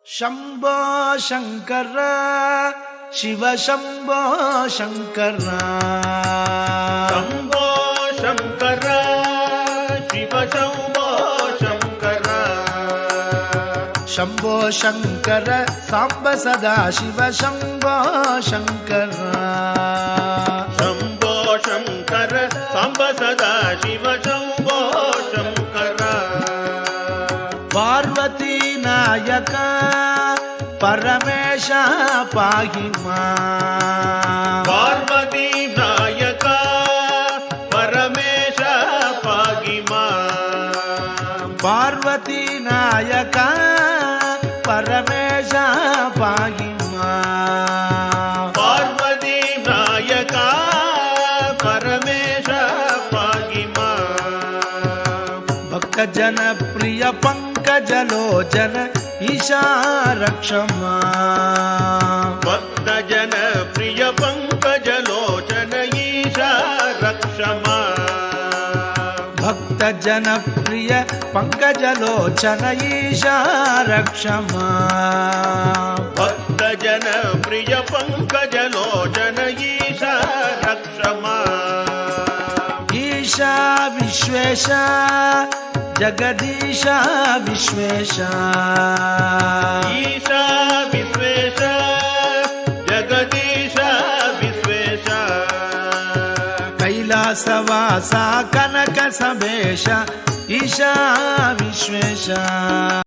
शंभो शंकर शिव शंभो शंकर शंभो शंकर शिव शंभो शंकर शंभो शंकर सांब सदा शिव शंभो शंकर शंभो शंकर सांब सदा शिव शंभो शंकर पार्वती नायक परमेश पाहि मां पार्वती नायक परमेश पाहि मां पार्वती नायक परमेश पाहि मां पार्वती नायक परमेश पाहि मां भक्त जन प्रिय पंकज लोचन ईशा रक्ष मां भक्त जन प्रिय पंकज लोचन ईशा रक्ष मां भक्त जन प्रिय पंकज लोचन ईशा रक्ष मां भक्त जन प्रिय पंकज लोचन ईशा रक्ष मां ईशा विश्वेशा जगदीशा विश्वेशा ईशा विश्वेश जगदीशा विश्वेश कैलासवासा कनक समेश ईशा विश्वेशा।